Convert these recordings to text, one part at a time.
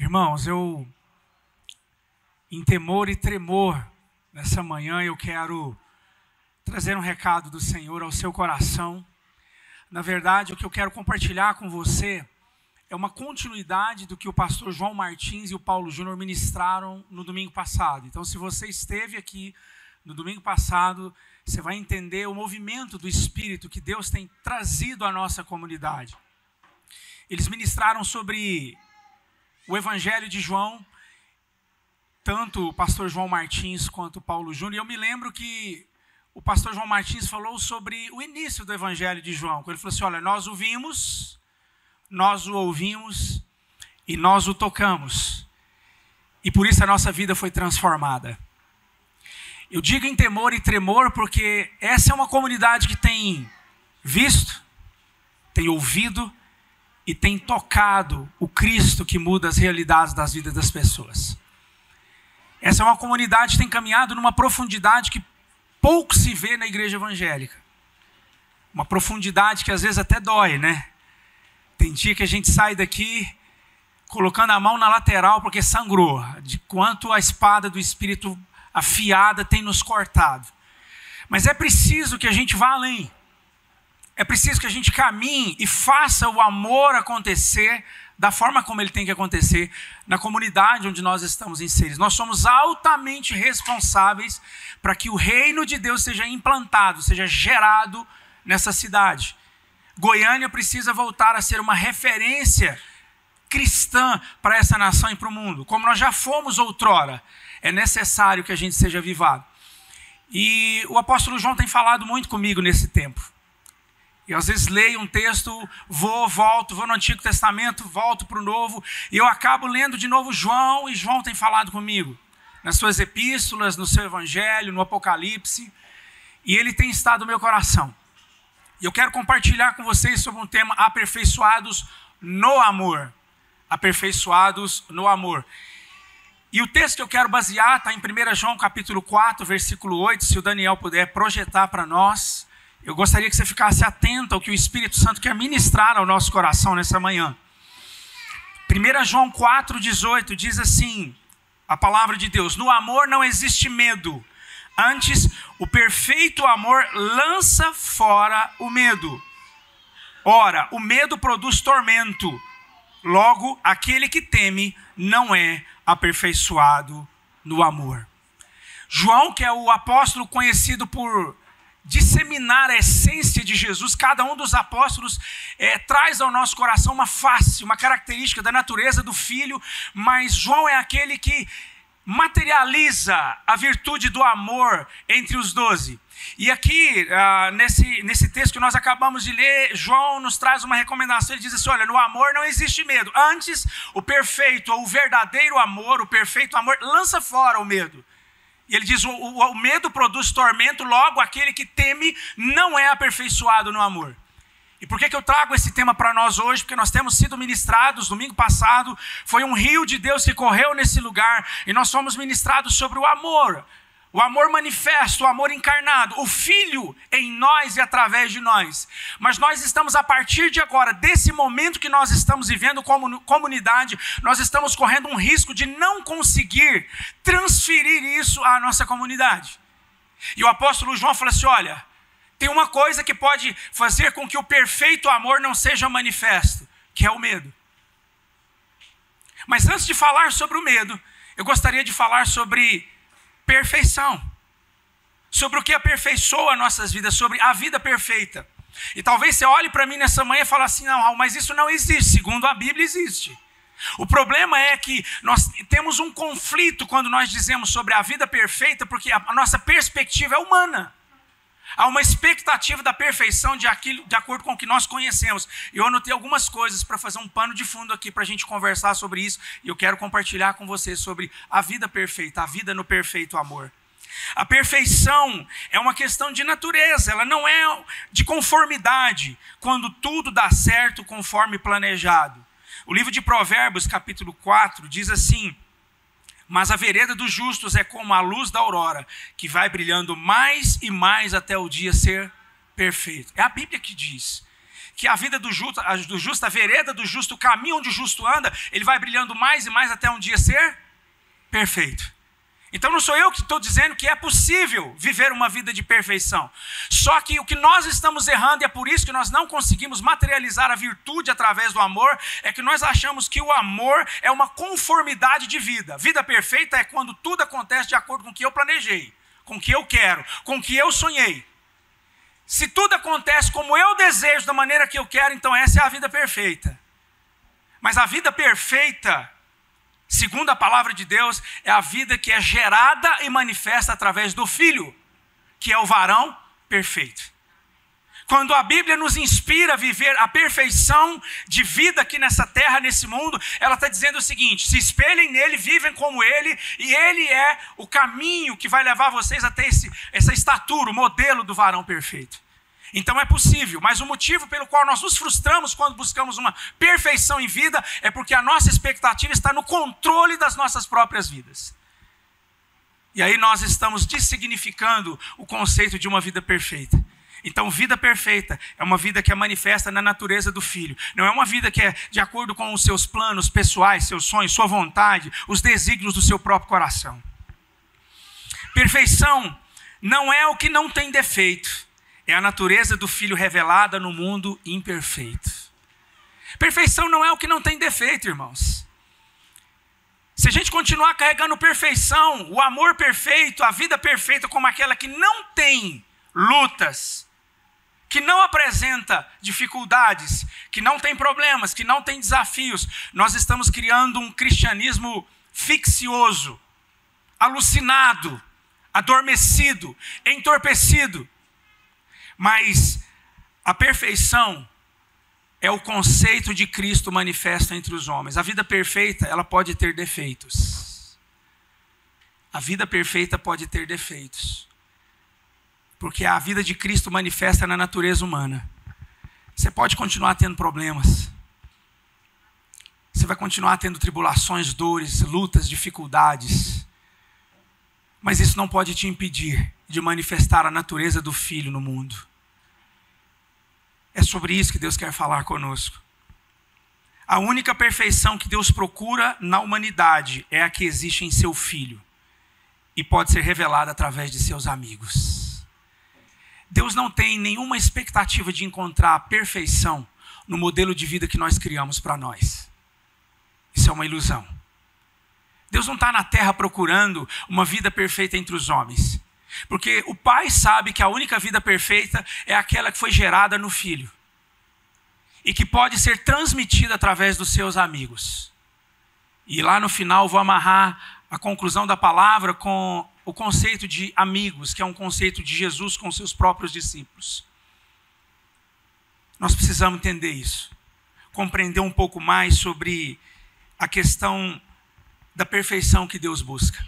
Irmãos, em temor e tremor, nessa manhã eu quero trazer um recado do Senhor ao seu coração. Na verdade, o que eu quero compartilhar com você é uma continuidade do que o pastor João Martins e o Paulo Júnior ministraram no domingo passado. Então, se você esteve aqui no domingo passado, você vai entender o movimento do Espírito que Deus tem trazido à nossa comunidade. Eles ministraram sobre o Evangelho de João, tanto o pastor João Martins quanto o Paulo Júnior. E eu me lembro que o pastor João Martins falou sobre o início do Evangelho de João. Quando ele falou assim, olha, nós o vimos, nós o ouvimos e nós o tocamos. E por isso a nossa vida foi transformada. Eu digo em temor e tremor porque essa é uma comunidade que tem visto, tem ouvido e tem tocado o Cristo que muda as realidades das vidas das pessoas. Essa é uma comunidade que tem caminhado numa profundidade que pouco se vê na igreja evangélica. Uma profundidade que às vezes até dói, né? Tem dia que a gente sai daqui colocando a mão na lateral porque sangrou, de quanto a espada do Espírito afiada tem nos cortado. Mas é preciso que a gente vá além. É preciso que a gente caminhe e faça o amor acontecer da forma como ele tem que acontecer na comunidade onde nós estamos inseridos. Nós somos altamente responsáveis para que o reino de Deus seja implantado, seja gerado nessa cidade. Goiânia precisa voltar a ser uma referência cristã para essa nação e para o mundo. Como nós já fomos outrora, é necessário que a gente seja avivado. E o apóstolo João tem falado muito comigo nesse tempo. Eu às vezes leio um texto, volto no Antigo Testamento, volto para o Novo, e eu acabo lendo de novo João, e João tem falado comigo, nas suas epístolas, no seu Evangelho, no Apocalipse, e ele tem estado no meu coração. E eu quero compartilhar com vocês sobre um tema, aperfeiçoados no amor. Aperfeiçoados no amor. E o texto que eu quero basear está em 1 João capítulo 4, versículo 8, se o Daniel puder projetar para nós. Eu gostaria que você ficasse atento ao que o Espírito Santo quer ministrar ao nosso coração nessa manhã. 1 João 4, 18 diz assim, a palavra de Deus, no amor não existe medo, antes o perfeito amor lança fora o medo. Ora, o medo produz tormento, logo aquele que teme não é aperfeiçoado no amor. João, que é o apóstolo conhecido por disseminar a essência de Jesus, cada um dos apóstolos traz ao nosso coração uma face, uma característica da natureza do Filho, mas João é aquele que materializa a virtude do amor entre os 12. E aqui, nesse texto que nós acabamos de ler, João nos traz uma recomendação, ele diz assim, olha, no amor não existe medo, antes o perfeito, ou o verdadeiro amor, o perfeito amor, lança fora o medo. E ele diz, o medo produz tormento, logo aquele que teme não é aperfeiçoado no amor. E por que eu trago esse tema para nós hoje? Porque nós temos sido ministrados, domingo passado, foi um rio de Deus que correu nesse lugar, e nós fomos ministrados sobre o amor manifesto, o amor encarnado, o Filho em nós e através de nós. Mas nós estamos a partir de agora, desse momento que nós estamos vivendo como comunidade, nós estamos correndo um risco de não conseguir transferir isso à nossa comunidade. E o apóstolo João fala assim, olha, tem uma coisa que pode fazer com que o perfeito amor não seja manifesto, que é o medo. Mas antes de falar sobre o medo, eu gostaria de falar sobre perfeição, sobre o que aperfeiçoa nossas vidas, sobre a vida perfeita. E talvez você olhe para mim nessa manhã e fale assim, não, Raul, mas isso não existe, segundo a Bíblia existe. O problema é que nós temos um conflito quando nós dizemos sobre a vida perfeita, porque a nossa perspectiva é humana. Há uma expectativa da perfeição de acordo com o que nós conhecemos. E eu anotei algumas coisas para fazer um pano de fundo aqui para a gente conversar sobre isso. E eu quero compartilhar com você sobre a vida perfeita, a vida no perfeito amor. A perfeição é uma questão de natureza, ela não é de conformidade, quando tudo dá certo conforme planejado. O livro de Provérbios, capítulo 4, diz assim, mas a vereda dos justos é como a luz da aurora, que vai brilhando mais e mais até o dia ser perfeito. É a Bíblia que diz que a vida do justo, a vereda do justo, o caminho onde o justo anda, ele vai brilhando mais e mais até um dia ser perfeito. Então não sou eu que estou dizendo que é possível viver uma vida de perfeição. Só que o que nós estamos errando, e é por isso que nós não conseguimos materializar a virtude através do amor, é que nós achamos que o amor é uma conformidade de vida. Vida perfeita é quando tudo acontece de acordo com o que eu planejei, com o que eu quero, com o que eu sonhei. Se tudo acontece como eu desejo, da maneira que eu quero, então essa é a vida perfeita. Mas a vida perfeita, segundo a palavra de Deus, é a vida que é gerada e manifesta através do Filho, que é o varão perfeito. Quando a Bíblia nos inspira a viver a perfeição de vida aqui nessa terra, nesse mundo, ela está dizendo o seguinte: se espelhem nele, vivem como ele, e ele é o caminho que vai levar vocês até essa estatura, o modelo do varão perfeito. Então é possível, mas o motivo pelo qual nós nos frustramos quando buscamos uma perfeição em vida é porque a nossa expectativa está no controle das nossas próprias vidas. E aí nós estamos dessignificando o conceito de uma vida perfeita. Então, vida perfeita é uma vida que é manifesta na natureza do Filho. Não é uma vida que é de acordo com os seus planos pessoais, seus sonhos, sua vontade, os desígnios do seu próprio coração. Perfeição não é o que não tem defeito. É a natureza do Filho revelada no mundo imperfeito. Perfeição não é o que não tem defeito, irmãos. Se a gente continuar carregando perfeição, o amor perfeito, a vida perfeita como aquela que não tem lutas, que não apresenta dificuldades, que não tem problemas, que não tem desafios, nós estamos criando um cristianismo ficcioso, alucinado, adormecido, entorpecido. Mas a perfeição é o conceito de Cristo manifesto entre os homens. A vida perfeita, ela pode ter defeitos. A vida perfeita pode ter defeitos. Porque a vida de Cristo manifesta na natureza humana. Você pode continuar tendo problemas. Você vai continuar tendo tribulações, dores, lutas, dificuldades. Mas isso não pode te impedir de manifestar a natureza do Filho no mundo. É sobre isso que Deus quer falar conosco. A única perfeição que Deus procura na humanidade é a que existe em seu Filho. E pode ser revelada através de seus amigos. Deus não tem nenhuma expectativa de encontrar a perfeição no modelo de vida que nós criamos para nós. Isso é uma ilusão. Deus não está na terra procurando uma vida perfeita entre os homens. Porque o Pai sabe que a única vida perfeita é aquela que foi gerada no Filho. E que pode ser transmitida através dos seus amigos. E lá no final vou amarrar a conclusão da palavra com o conceito de amigos, que é um conceito de Jesus com seus próprios discípulos. Nós precisamos entender isso. Compreender um pouco mais sobre a questão da perfeição que Deus busca.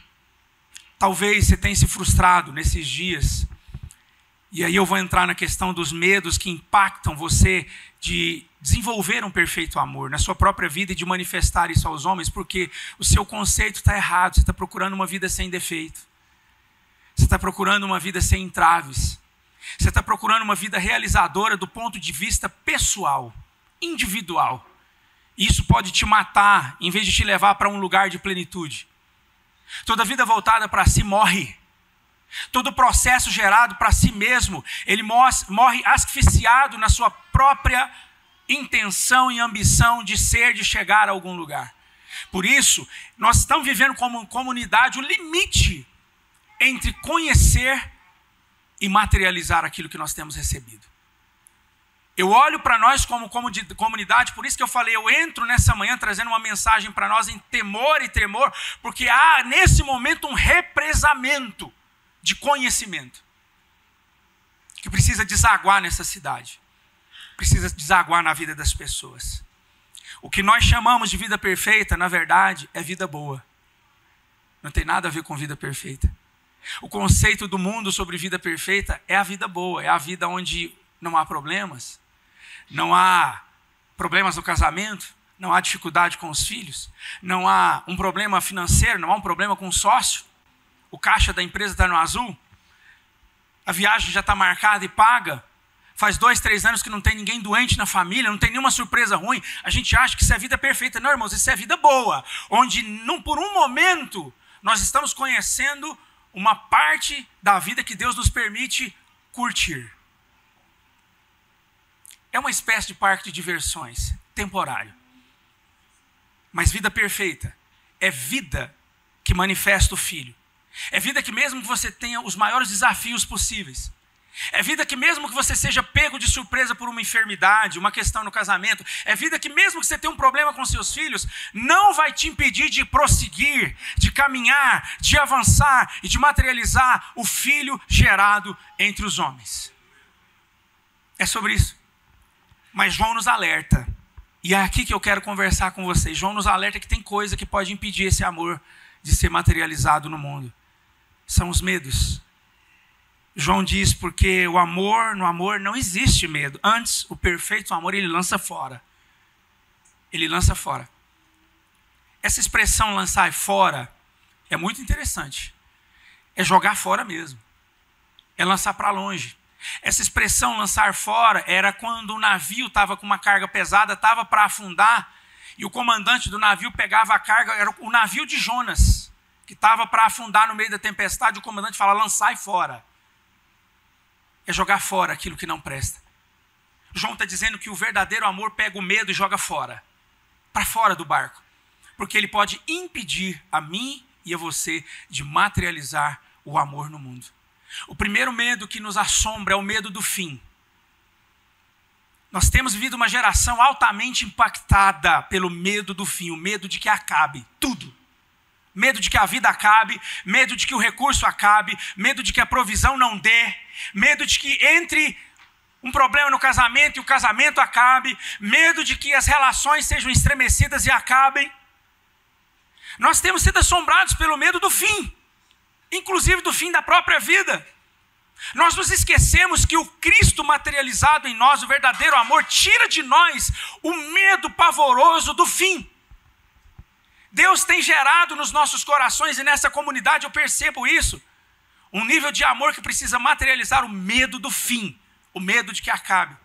Talvez você tenha se frustrado nesses dias. E aí eu vou entrar na questão dos medos que impactam você de desenvolver um perfeito amor na sua própria vida e de manifestar isso aos homens, porque o seu conceito está errado. Você está procurando uma vida sem defeito. Você está procurando uma vida sem entraves. Você está procurando uma vida realizadora do ponto de vista pessoal, individual. E isso pode te matar, em vez de te levar para um lugar de plenitude. Toda vida voltada para si morre. Todo processo gerado para si mesmo, ele morre asfixiado na sua própria intenção e ambição de ser, de chegar a algum lugar. Por isso, nós estamos vivendo como comunidade o limite entre conhecer e materializar aquilo que nós temos recebido. Eu olho para nós como comunidade, por isso que eu falei, eu entro nessa manhã trazendo uma mensagem para nós em temor e tremor, porque há nesse momento um represamento de conhecimento que precisa desaguar nessa cidade, precisa desaguar na vida das pessoas. O que nós chamamos de vida perfeita, na verdade, é vida boa. Não tem nada a ver com vida perfeita. O conceito do mundo sobre vida perfeita é a vida boa, é a vida onde não há problemas, não há problemas no casamento, não há dificuldade com os filhos, não há um problema financeiro, não há um problema com o sócio, o caixa da empresa está no azul, a viagem já está marcada e paga, Faz 2, 3 anos que não tem ninguém doente na família, não tem nenhuma surpresa ruim. A gente acha que isso é vida perfeita. Não, irmãos, isso é vida boa. Onde, não por um momento, nós estamos conhecendo uma parte da vida que Deus nos permite curtir. É uma espécie de parque de diversões, temporário. Mas vida perfeita é vida que manifesta o Filho. É vida que mesmo que você tenha os maiores desafios possíveis, é vida que mesmo que você seja pego de surpresa por uma enfermidade, uma questão no casamento, é vida que mesmo que você tenha um problema com seus filhos, não vai te impedir de prosseguir, de caminhar, de avançar e de materializar o Filho gerado entre os homens. É sobre isso. Mas João nos alerta, e é aqui que eu quero conversar com vocês. João nos alerta que tem coisa que pode impedir esse amor de ser materializado no mundo. São os medos. João diz porque no amor não existe medo. Antes, o perfeito amor, ele lança fora. Ele lança fora. Essa expressão lançar fora é muito interessante. É jogar fora mesmo. É lançar para longe. Essa expressão lançar fora era quando o navio estava com uma carga pesada, estava para afundar, e o comandante do navio pegava a carga, era o navio de Jonas, que estava para afundar no meio da tempestade, o comandante fala, lançai fora. É jogar fora aquilo que não presta. João está dizendo que o verdadeiro amor pega o medo e joga fora, para fora do barco, porque ele pode impedir a mim e a você de materializar o amor no mundo. O primeiro medo que nos assombra é o medo do fim. Nós temos vivido uma geração altamente impactada pelo medo do fim, o medo de que acabe tudo. Medo de que a vida acabe, medo de que o recurso acabe, medo de que a provisão não dê, medo de que entre um problema no casamento e o casamento acabe, medo de que as relações sejam estremecidas e acabem. Nós temos sido assombrados pelo medo do fim. Inclusive do fim da própria vida. Nós nos esquecemos que o Cristo materializado em nós, o verdadeiro amor, tira de nós o medo pavoroso do fim. Deus tem gerado nos nossos corações, e nessa comunidade eu percebo isso, um nível de amor que precisa materializar o medo do fim, o medo de que acabe.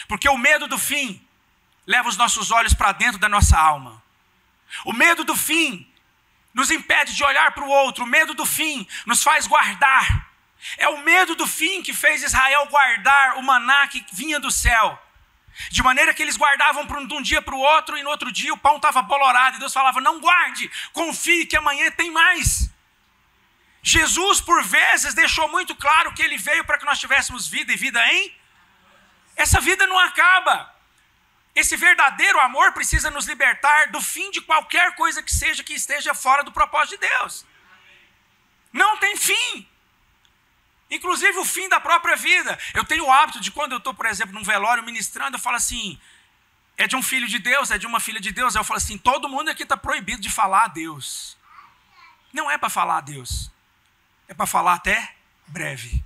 Porque o medo do fim leva os nossos olhos para dentro da nossa alma. O medo do fim nos impede de olhar para o outro. O medo do fim nos faz guardar. É o medo do fim que fez Israel guardar o maná que vinha do céu. De maneira que eles guardavam de um dia para o outro, e no outro dia o pão estava bolorado. E Deus falava, não guarde, confie que amanhã tem mais. Jesus, por vezes, deixou muito claro que ele veio para que nós tivéssemos vida, e vida em... Essa vida não acaba. Esse verdadeiro amor precisa nos libertar do fim de qualquer coisa que seja que esteja fora do propósito de Deus. Não tem fim. Inclusive o fim da própria vida. Eu tenho o hábito de quando eu estou, por exemplo, num velório ministrando, eu falo assim, é de um filho de Deus, é de uma filha de Deus. Eu falo assim, todo mundo aqui está proibido de falar a Deus. Não é para falar a Deus. É para falar até breve.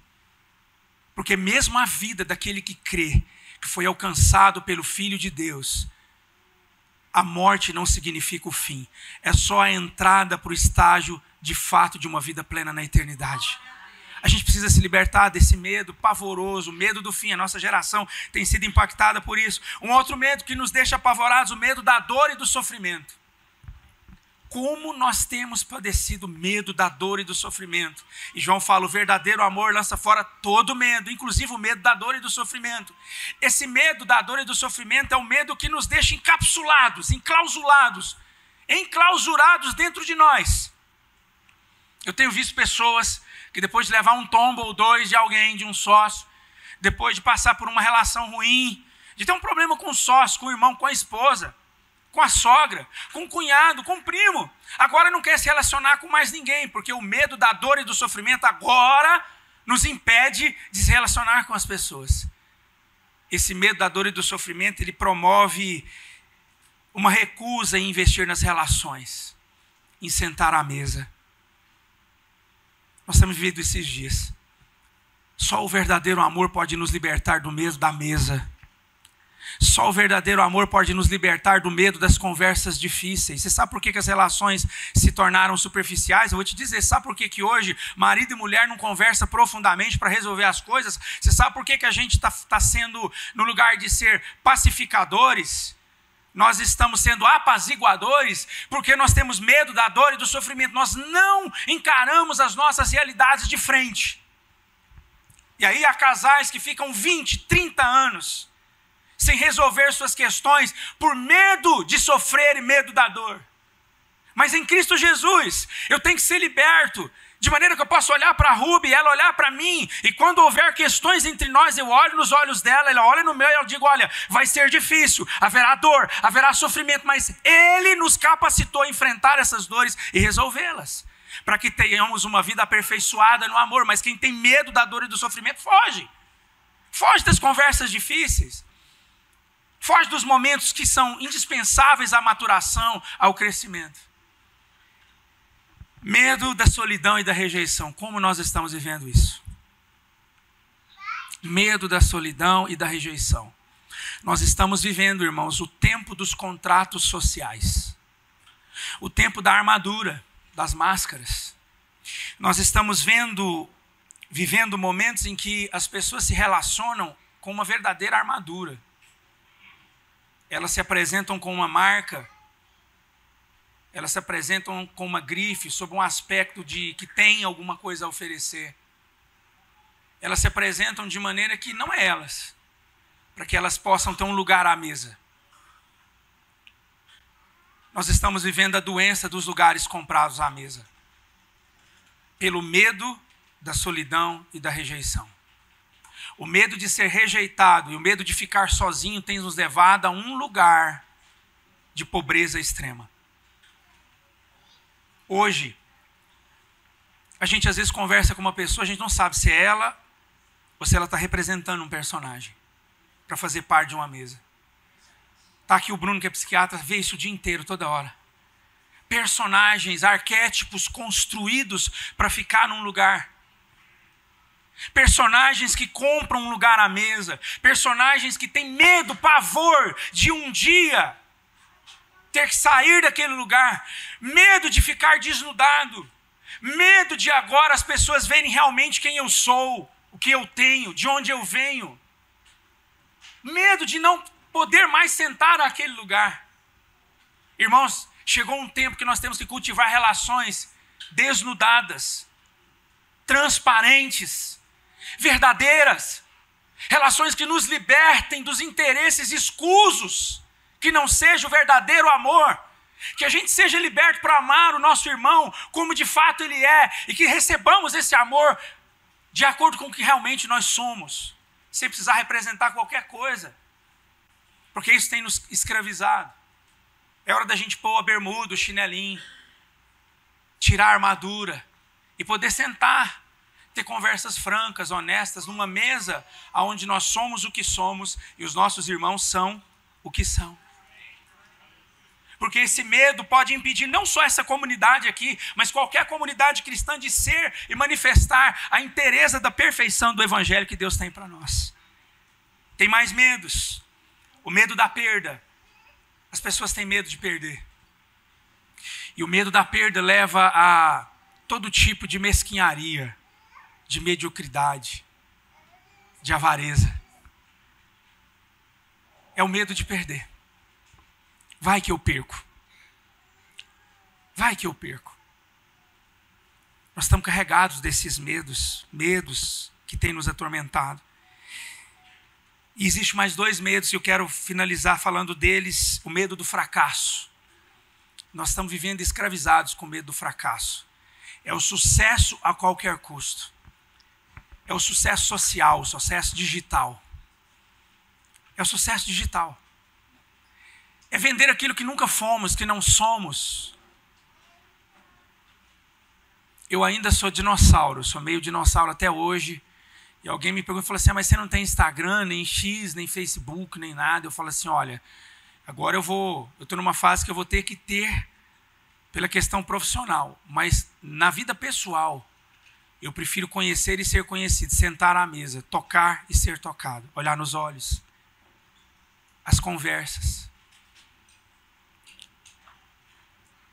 Porque mesmo a vida daquele que crê, que foi alcançado pelo Filho de Deus, a morte não significa o fim. É só a entrada para o estágio, de fato, de uma vida plena na eternidade. A gente precisa se libertar desse medo pavoroso, o medo do fim. A nossa geração tem sido impactada por isso. Um outro medo que nos deixa apavorados, o medo da dor e do sofrimento. Como nós temos padecido medo da dor e do sofrimento. E João fala, o verdadeiro amor lança fora todo medo, inclusive o medo da dor e do sofrimento. Esse medo da dor e do sofrimento é o medo que nos deixa encapsulados, enclausurados dentro de nós. Eu tenho visto pessoas que depois de levar um tombo ou dois de alguém, de um sócio, depois de passar por uma relação ruim, de ter um problema com o sócio, com o irmão, com a esposa, com a sogra, com o cunhado, com o primo, agora não quer se relacionar com mais ninguém, porque o medo da dor e do sofrimento agora nos impede de se relacionar com as pessoas. Esse medo da dor e do sofrimento, ele promove uma recusa em investir nas relações, em sentar à mesa. Nós temos vivido esses dias. Só o verdadeiro amor pode nos libertar do medo da mesa. Só o verdadeiro amor pode nos libertar do medo das conversas difíceis. Você sabe por que as relações se tornaram superficiais? Eu vou te dizer, sabe por que hoje marido e mulher não conversam profundamente para resolver as coisas? Você sabe por que a gente está sendo, no lugar de ser pacificadores, nós estamos sendo apaziguadores? Porque nós temos medo da dor e do sofrimento. Nós não encaramos as nossas realidades de frente. E aí há casais que ficam 20, 30 anos sem resolver suas questões por medo de sofrer e medo da dor. Mas em Cristo Jesus, eu tenho que ser liberto, de maneira que eu possa olhar para a Ruby e ela olhar para mim, e quando houver questões entre nós, eu olho nos olhos dela, ela olha no meu e eu digo, olha, vai ser difícil, haverá dor, haverá sofrimento, mas Ele nos capacitou a enfrentar essas dores e resolvê-las, para que tenhamos uma vida aperfeiçoada no amor. Mas quem tem medo da dor e do sofrimento, foge das conversas difíceis, foge dos momentos que são indispensáveis à maturação, ao crescimento. Medo da solidão e da rejeição. Como nós estamos vivendo isso? Medo da solidão e da rejeição. Nós estamos vivendo, irmãos, o tempo dos contratos sociais. O tempo da armadura, das máscaras. Nós estamos vivendo momentos em que as pessoas se relacionam com uma verdadeira armadura. Elas se apresentam com uma marca, elas se apresentam com uma grife, sob um aspecto de que tem alguma coisa a oferecer. Elas se apresentam de maneira que não é elas, para que elas possam ter um lugar à mesa. Nós estamos vivendo a doença dos lugares comprados à mesa, pelo medo da solidão e da rejeição. O medo de ser rejeitado e o medo de ficar sozinho tem nos levado a um lugar de pobreza extrema. Hoje, a gente às vezes conversa com uma pessoa, a gente não sabe se é ela ou se ela está representando um personagem para fazer parte de uma mesa. Está aqui o Bruno, que é psiquiatra, vê isso o dia inteiro, toda hora. Personagens, arquétipos construídos para ficar num lugar. Personagens que compram um lugar à mesa. Personagens que têm medo, pavor de um dia ter que sair daquele lugar. Medo de ficar desnudado. Medo de agora as pessoas verem realmente quem eu sou, o que eu tenho, de onde eu venho. Medo de não poder mais sentar naquele lugar. Irmãos, chegou um tempo que nós temos que cultivar relações desnudadas, transparentes, verdadeiras, relações que nos libertem dos interesses escusos, que não seja o verdadeiro amor, que a gente seja liberto para amar o nosso irmão como de fato ele é, e que recebamos esse amor de acordo com o que realmente nós somos, sem precisar representar qualquer coisa, porque isso tem nos escravizado. É hora da gente pôr a bermuda, o chinelinho, tirar a armadura e poder sentar, ter conversas francas, honestas, numa mesa onde nós somos o que somos e os nossos irmãos são o que são. Porque esse medo pode impedir não só essa comunidade aqui, mas qualquer comunidade cristã de ser e manifestar a inteireza da perfeição do evangelho que Deus tem para nós. Tem mais medos. O medo da perda. As pessoas têm medo de perder. E o medo da perda leva a todo tipo de mesquinharia, de mediocridade, de avareza. É o medo de perder. Vai que eu perco. Vai que eu perco. Nós estamos carregados desses medos que têm nos atormentado. E existe mais dois medos, e eu quero finalizar falando deles. O medo do fracasso. Nós estamos vivendo escravizados com medo do fracasso. É o sucesso a qualquer custo. É o sucesso social, o sucesso digital. É o sucesso digital. É vender aquilo que nunca fomos, que não somos. Eu ainda sou dinossauro, sou meio dinossauro até hoje. E alguém me pergunta e fala assim, mas você não tem Instagram, nem X, nem Facebook, nem nada. Eu falo assim, olha, agora eu estou numa fase que eu vou ter que ter pela questão profissional. Mas na vida pessoal, eu prefiro conhecer e ser conhecido, sentar à mesa, tocar e ser tocado, olhar nos olhos. as conversas,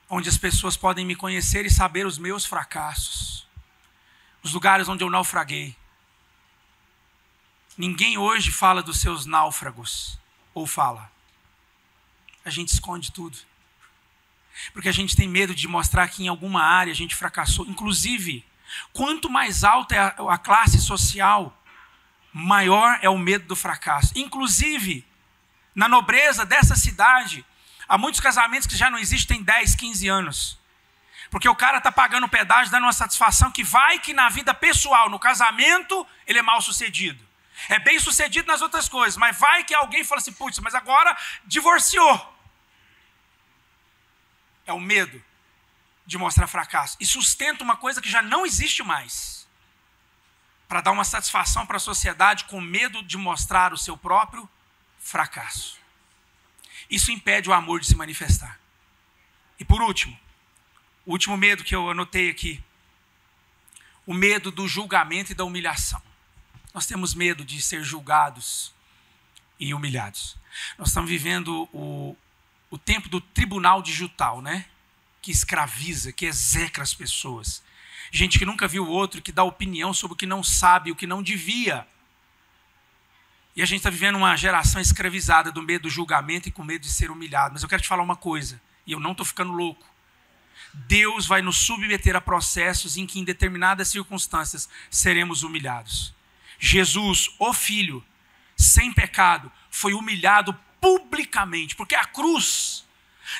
onde as pessoas podem me conhecer e saber os meus fracassos, os lugares onde eu naufraguei. Ninguém hoje fala dos seus náufragos, ou fala. A gente esconde tudo, porque a gente tem medo de mostrar que em alguma área a gente fracassou. Inclusive, quanto mais alta é a classe social, maior é o medo do fracasso. Inclusive, na nobreza dessa cidade, há muitos casamentos que já não existem, tem 10, 15 anos. Porque o cara está pagando pedágio, dando uma satisfação que vai que na vida pessoal, no casamento, ele é mal sucedido. É bem sucedido nas outras coisas, mas vai que alguém fala assim, putz, mas agora divorciou. É o medo de mostrar fracasso. E sustenta uma coisa que já não existe mais. Para dar uma satisfação para a sociedade com medo de mostrar o seu próprio fracasso. Isso impede o amor de se manifestar. E por último, o último medo que eu anotei aqui. O medo do julgamento e da humilhação. Nós temos medo de ser julgados e humilhados. Nós estamos vivendo o tempo do tribunal digital, né? Que escraviza, que execra as pessoas. Gente que nunca viu o outro, que dá opinião sobre o que não sabe, o que não devia. E a gente está vivendo uma geração escravizada do medo do julgamento e com medo de ser humilhado. Mas eu quero te falar uma coisa, e eu não estou ficando louco. Deus vai nos submeter a processos em que em determinadas circunstâncias seremos humilhados. Jesus, o Filho, sem pecado, foi humilhado publicamente, porque a cruz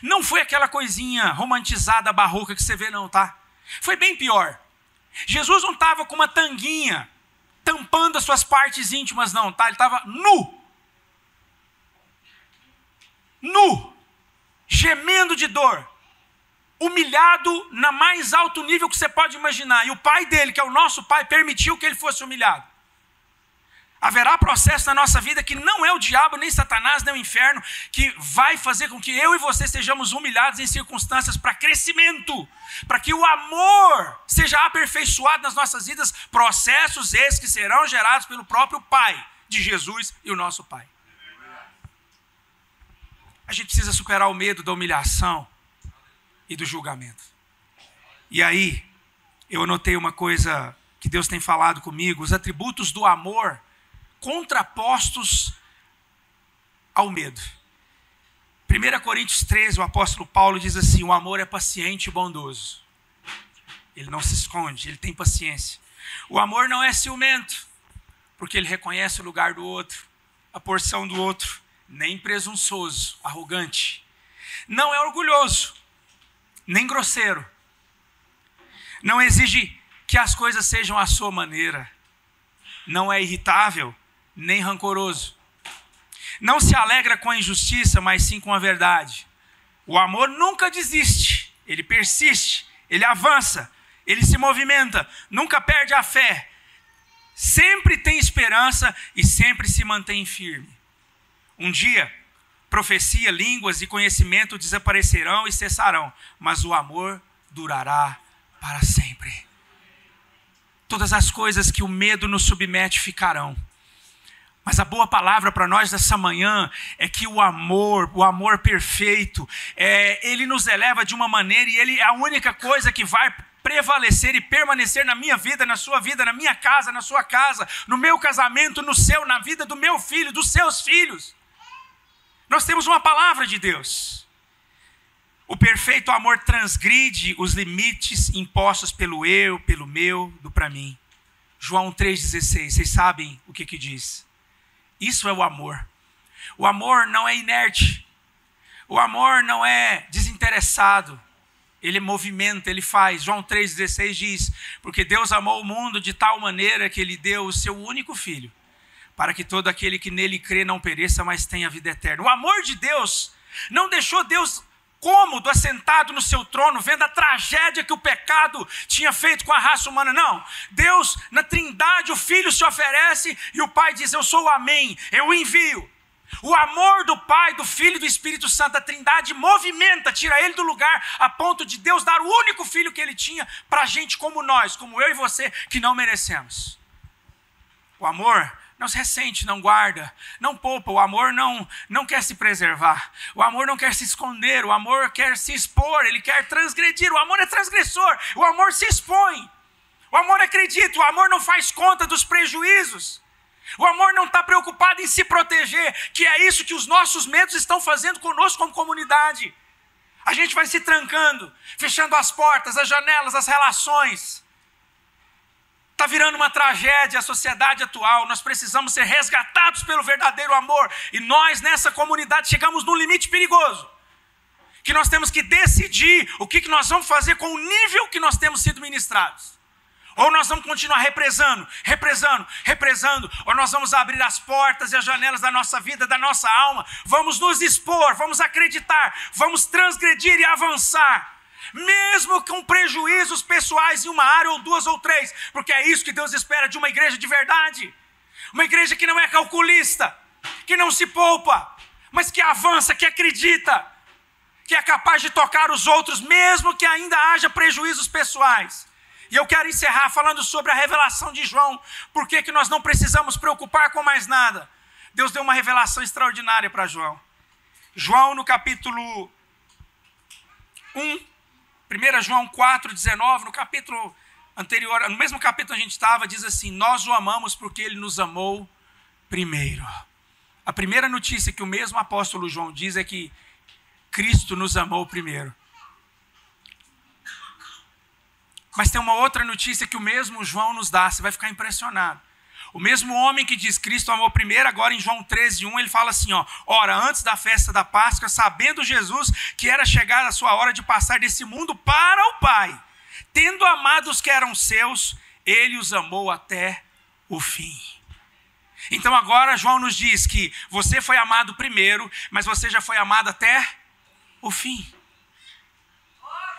não foi aquela coisinha romantizada, barroca que você vê não, tá? Foi bem pior. Jesus não estava com uma tanguinha tampando as suas partes íntimas não, tá? Ele estava nu. Nu. Gemendo de dor. Humilhado na mais alto nível que você pode imaginar. E o pai dele, que é o nosso pai, permitiu que ele fosse humilhado. Haverá processo na nossa vida que não é o diabo, nem Satanás, nem o inferno, que vai fazer com que eu e você sejamos humilhados em circunstâncias para crescimento, para que o amor seja aperfeiçoado nas nossas vidas, processos esses que serão gerados pelo próprio Pai de Jesus e o nosso Pai. A gente precisa superar o medo da humilhação e do julgamento. E aí, eu anotei uma coisa que Deus tem falado comigo, os atributos do amor contrapostos ao medo. 1 Coríntios 13, o apóstolo Paulo diz assim, o amor é paciente e bondoso. Ele não se esconde, ele tem paciência. O amor não é ciumento, porque ele reconhece o lugar do outro, a porção do outro, nem presunçoso, arrogante. Não é orgulhoso, nem grosseiro. Não exige que as coisas sejam à sua maneira. Não é irritável, nem rancoroso. Não se alegra com a injustiça, mas sim com a verdade. O amor nunca desiste, ele persiste, ele avança, ele se movimenta, nunca perde a fé, sempre tem esperança e sempre se mantém firme. Um dia, profecia, línguas e conhecimento desaparecerão e cessarão, mas o amor durará para sempre. Todas as coisas que o medo nos submete ficarão. Mas a boa palavra para nós dessa manhã é que o amor perfeito, ele nos eleva de uma maneira e ele é a única coisa que vai prevalecer e permanecer na minha vida, na sua vida, na minha casa, na sua casa, no meu casamento, no seu, na vida do meu filho, dos seus filhos. Nós temos uma palavra de Deus. O perfeito amor transgride os limites impostos pelo eu, pelo meu, do para mim. João 3,16, vocês sabem o que diz? Isso é o amor. O amor não é inerte. O amor não é desinteressado. Ele movimenta, ele faz. João 3,16 diz, porque Deus amou o mundo de tal maneira que ele deu o seu único filho, para que todo aquele que nele crê não pereça, mas tenha vida eterna. O amor de Deus não deixou Deus cômodo, assentado no seu trono, vendo a tragédia que o pecado tinha feito com a raça humana. Não, Deus na Trindade, o Filho se oferece e o Pai diz, eu sou o Amém, eu envio. O amor do Pai, do Filho e do Espírito Santo, a Trindade movimenta, tira ele do lugar, a ponto de Deus dar o único filho que ele tinha para gente como nós, como eu e você, que não merecemos. O amor não se ressente, não guarda, não poupa. O amor não quer se preservar. O amor não quer se esconder. O amor quer se expor. Ele quer transgredir. O amor é transgressor. O amor se expõe. O amor acredita. O amor não faz conta dos prejuízos. O amor não está preocupado em se proteger, que é isso que os nossos medos estão fazendo conosco como comunidade. A gente vai se trancando, fechando as portas, as janelas, as relações. Está virando uma tragédia a sociedade atual. Nós precisamos ser resgatados pelo verdadeiro amor. E nós, nessa comunidade, chegamos num limite perigoso. Que nós temos que decidir o que nós vamos fazer com o nível que nós temos sido ministrados. Ou nós vamos continuar represando, ou nós vamos abrir as portas e as janelas da nossa vida, da nossa alma. Vamos nos expor, vamos acreditar, vamos transgredir e avançar. Mesmo com prejuízos pessoais em uma área ou duas ou três, porque é isso que Deus espera de uma igreja de verdade. Uma igreja que não é calculista, que não se poupa, mas que avança, que acredita, que é capaz de tocar os outros, mesmo que ainda haja prejuízos pessoais. E eu quero encerrar falando sobre a revelação de João. Por que nós não precisamos preocupar com mais nada? Deus deu uma revelação extraordinária para João. João no capítulo 1, 1 João 4,19, no capítulo anterior, no mesmo capítulo a gente estava, diz assim: nós o amamos porque ele nos amou primeiro. A primeira notícia que o mesmo apóstolo João diz é que Cristo nos amou primeiro. Mas tem uma outra notícia que o mesmo João nos dá, você vai ficar impressionado. O mesmo homem que diz Cristo amou primeiro, agora em João 13:1, ele fala assim, ora, antes da festa da Páscoa, sabendo Jesus que era chegada a sua hora de passar desse mundo para o Pai, tendo amado os que eram seus, ele os amou até o fim. Então agora João nos diz que você foi amado primeiro, mas você já foi amado até o fim.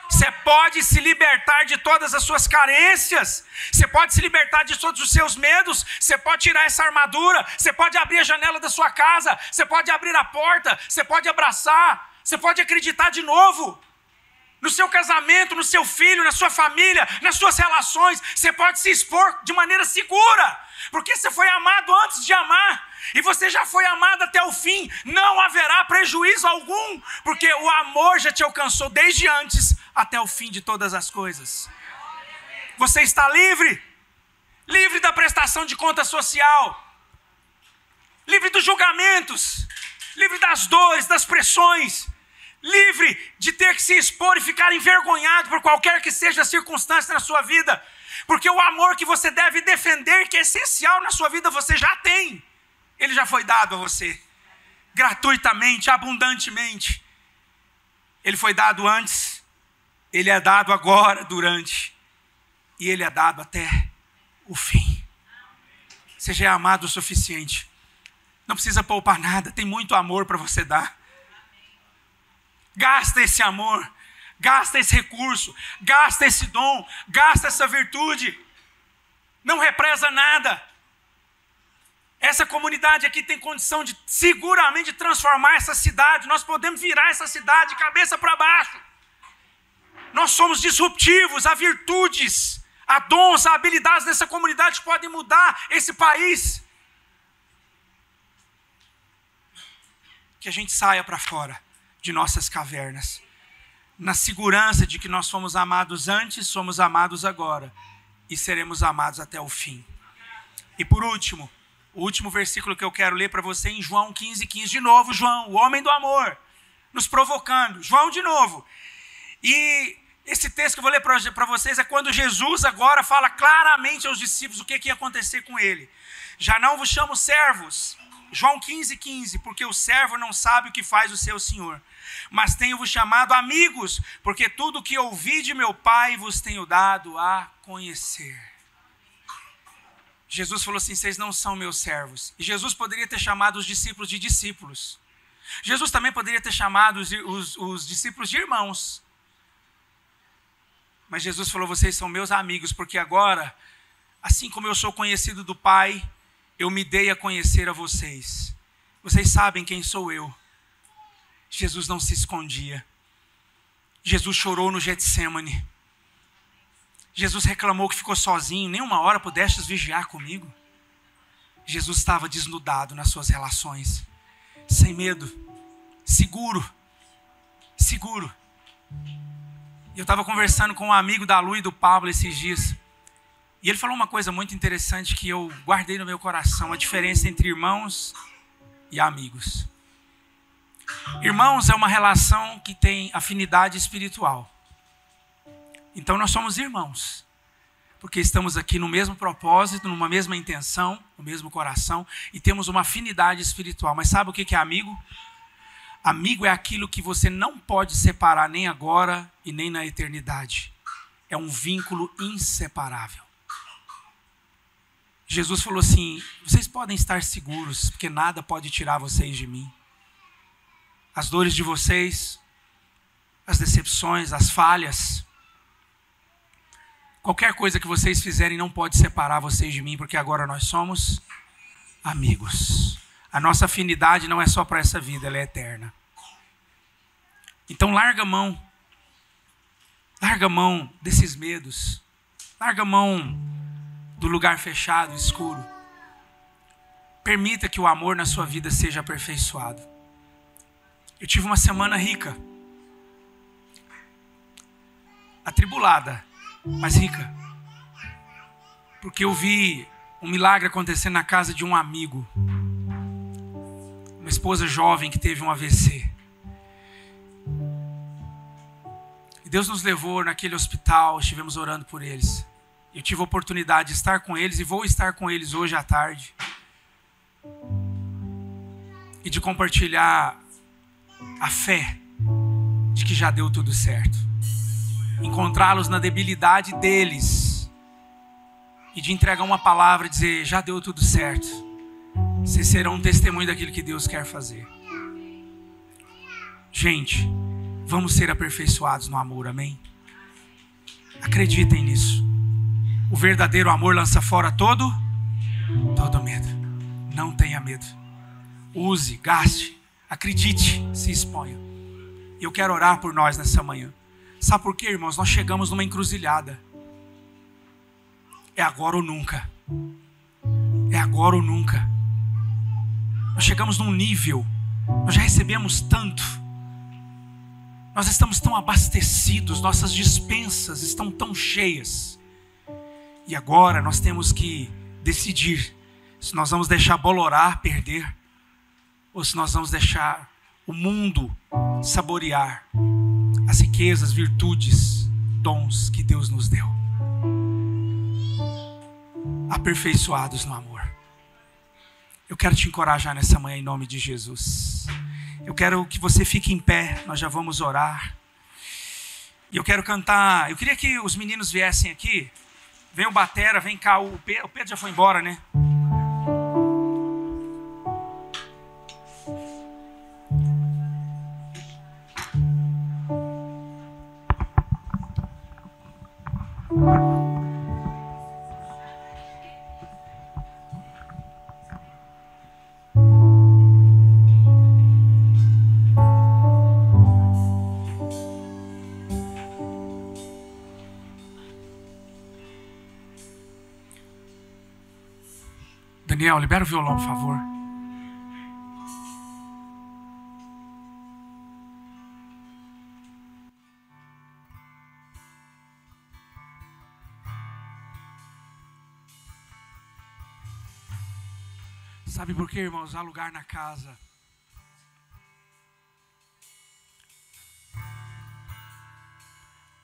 Você pode se libertar de todas as suas carências. Você pode se libertar de todos os seus medos. Você pode tirar essa armadura. Você pode abrir a janela da sua casa. Você pode abrir a porta. Você pode abraçar. Você pode acreditar de novo. No seu casamento, no seu filho, na sua família, nas suas relações. Você pode se expor de maneira segura. Porque você foi amado antes de amar. E você já foi amado até o fim. Não haverá prejuízo algum. Porque o amor já te alcançou desde antes até o fim de todas as coisas. Você está livre. Livre da prestação de conta social. Livre dos julgamentos. Livre das dores, das pressões. Livre de ter que se expor e ficar envergonhado por qualquer que seja a circunstância na sua vida. Porque o amor que você deve defender, que é essencial na sua vida, você já tem. Ele já foi dado a você. Gratuitamente, abundantemente. Ele foi dado antes. Ele é dado agora, durante. E ele é dado até o fim. Você já é amado o suficiente. Não precisa poupar nada. Tem muito amor para você dar. Gasta esse amor. Gasta esse recurso. Gasta esse dom. Gasta essa virtude. Não represa nada. Essa comunidade aqui tem condição de seguramente transformar essa cidade. Nós podemos virar essa cidade de cabeça para baixo. Nós somos disruptivos. Há virtudes, há dons, há habilidades nessa comunidade que podem mudar esse país. Que a gente saia para fora de nossas cavernas. Na segurança de que nós fomos amados antes, somos amados agora. E seremos amados até o fim. E por último, o último versículo que eu quero ler para você em João 15:15. De novo, João, o homem do amor, nos provocando. João de novo. E esse texto que eu vou ler para vocês é quando Jesus agora fala claramente aos discípulos o que ia acontecer com ele. Já não vos chamo servos. João 15:15. Porque o servo não sabe o que faz o seu senhor. Mas tenho-vos chamado amigos, porque tudo o que ouvi de meu Pai vos tenho dado a conhecer. Jesus falou assim, vocês não são meus servos. E Jesus poderia ter chamado os discípulos de discípulos. Jesus também poderia ter chamado os discípulos de irmãos. Mas Jesus falou, vocês são meus amigos, porque agora, assim como eu sou conhecido do Pai, eu me dei a conhecer a vocês. Vocês sabem quem sou eu. Jesus não se escondia. Jesus chorou no Getsemane. Jesus reclamou que ficou sozinho. Nem uma hora pudestes vigiar comigo. Jesus estava desnudado nas suas relações, sem medo, seguro. E eu estava conversando com um amigo da Lu e do Pablo esses dias, e ele falou uma coisa muito interessante que eu guardei no meu coração: a diferença entre irmãos e amigos. Irmãos é uma relação que tem afinidade espiritual. Então nós somos irmãos, porque estamos aqui no mesmo propósito, numa mesma intenção, no mesmo coração, e temos uma afinidade espiritual. Mas sabe o que é amigo? Amigo é aquilo que você não pode separar nem agora e nem na eternidade. É um vínculo inseparável. Jesus falou assim: vocês podem estar seguros, porque nada pode tirar vocês de mim. As dores de vocês, as decepções, as falhas, qualquer coisa que vocês fizerem não pode separar vocês de mim, porque agora nós somos amigos. A nossa afinidade não é só para essa vida, ela é eterna. Então larga a mão. Larga a mão desses medos. Larga a mão do lugar fechado, escuro. Permita que o amor na sua vida seja aperfeiçoado. Eu tive uma semana rica. Atribulada, mas rica. Porque eu vi um milagre acontecendo na casa de um amigo. Uma esposa jovem que teve um AVC. E Deus nos levou naquele hospital, estivemos orando por eles. Eu tive a oportunidade de estar com eles e vou estar com eles hoje à tarde. E de compartilhar a fé de que já deu tudo certo. Encontrá-los na debilidade deles. E de entregar uma palavra e dizer: já deu tudo certo. Vocês serão um testemunho daquilo que Deus quer fazer. Gente, vamos ser aperfeiçoados no amor, amém? Acreditem nisso. O verdadeiro amor lança fora todo medo. Não tenha medo. Use, gaste, acredite, se exponha. E eu quero orar por nós nessa manhã. Sabe por quê, irmãos? Nós chegamos numa encruzilhada. É agora ou nunca. É agora ou nunca. Nós chegamos num nível, nós já recebemos tanto. Nós estamos tão abastecidos, nossas despensas estão tão cheias. E agora nós temos que decidir se nós vamos deixar bolorar, perder, ou se nós vamos deixar o mundo saborear as riquezas, virtudes, dons que Deus nos deu. Aperfeiçoados no amor. Eu quero te encorajar nessa manhã em nome de Jesus. Eu quero que você fique em pé, nós já vamos orar. E eu quero cantar, eu queria que os meninos viessem aqui. Vem o batera, vem cá, o Pedro já foi embora, né? Daniel, libera o violão, por favor. Sabe por quê, irmãos? Há lugar na casa.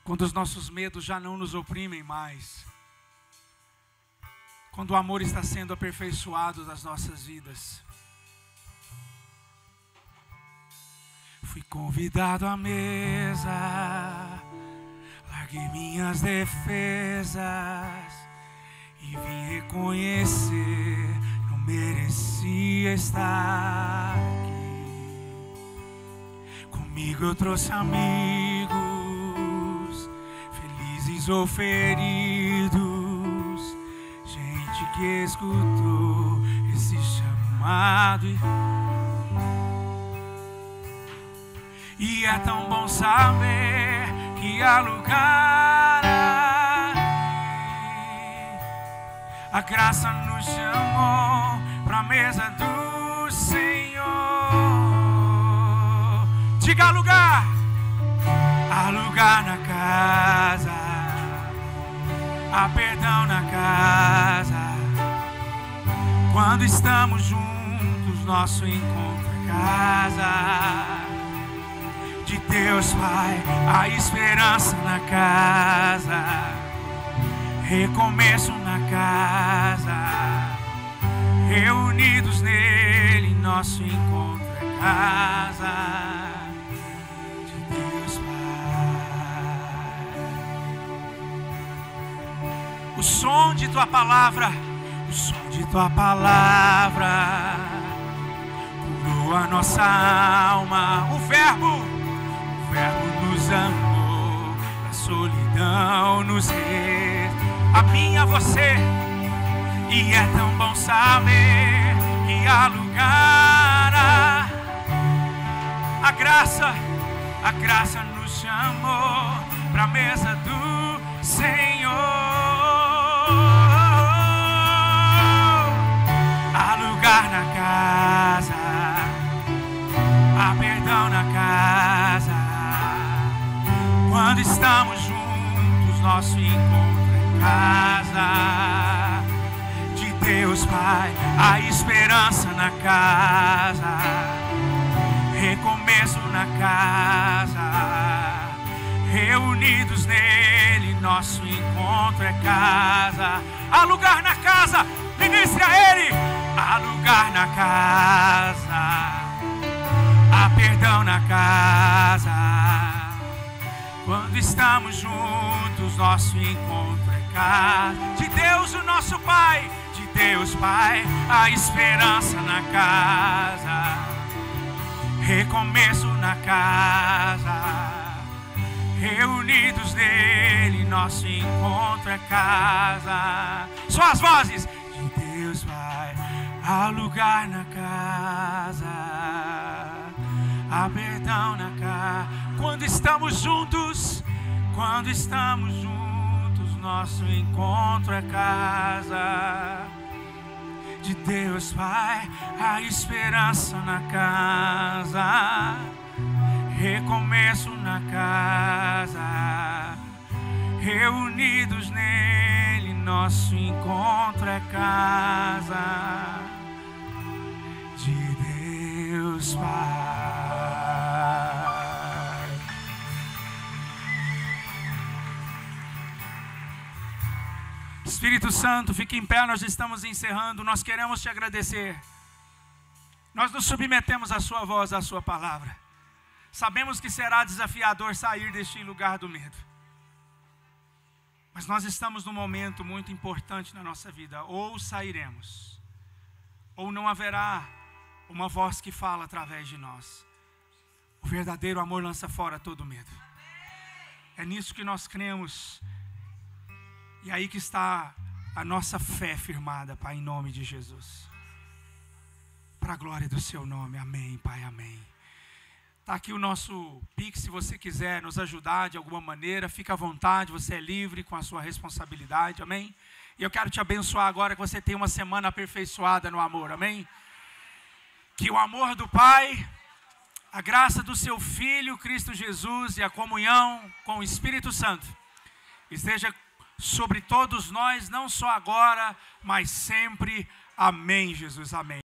Quando os nossos medos já não nos oprimem mais. Quando o amor está sendo aperfeiçoado das nossas vidas. Fui convidado à mesa, larguei minhas defesas e vim reconhecer, não merecia estar aqui. Comigo eu trouxe amigos, felizes ou feridos, que escutou esse chamado e é tão bom saber que há lugar ali. A graça nos chamou pra mesa do Senhor. Diga há lugar na casa, há perdão na casa. Quando estamos juntos, nosso encontro é casa de Deus Pai, a esperança na casa, recomeço na casa, reunidos nele, nosso encontro é casa de Deus Pai. O som de tua palavra, o som de tua palavra curou a nossa alma. O verbo nos amou, a solidão nos fez, a mim e a você. E é tão bom saber que há lugar, a graça nos chamou pra mesa do Senhor. Há lugar na casa, há perdão na casa. Quando estamos juntos, nosso encontro é casa de Deus Pai, a esperança na casa, recomeço na casa, reunidos nele, nosso encontro é casa. Há lugar na casa, ministre a ele. Há lugar na casa, há perdão na casa. Quando estamos juntos, nosso encontro é casa de Deus, o nosso Pai, de Deus Pai, a esperança na casa, recomeço na casa, reunidos nele, nosso encontro é casa. Só as vozes de Deus Pai, há lugar na casa, há perdão na casa. Quando estamos juntos, nosso encontro é casa de Deus Pai, a esperança na casa, recomeço na casa, reunidos nele, nosso encontro é casa de Deus Pai. Espírito Santo, fique em pé, nós estamos encerrando. Nós queremos te agradecer. Nós nos submetemos à sua voz, à sua palavra. Sabemos que será desafiador sair deste lugar do medo. Mas nós estamos num momento muito importante na nossa vida. Ou sairemos, ou não haverá uma voz que fala através de nós. O verdadeiro amor lança fora todo medo. É nisso que nós cremos. E aí que está a nossa fé firmada, Pai, em nome de Jesus. Para a glória do seu nome, amém, Pai, amém. Está aqui o nosso Pix, se você quiser nos ajudar de alguma maneira, fica à vontade, você é livre com a sua responsabilidade, amém? E eu quero te abençoar agora que você tenha uma semana aperfeiçoada no amor, amém? Que o amor do Pai, a graça do seu Filho, Cristo Jesus, e a comunhão com o Espírito Santo esteja sobre todos nós, não só agora, mas sempre. Amém, Jesus, amém.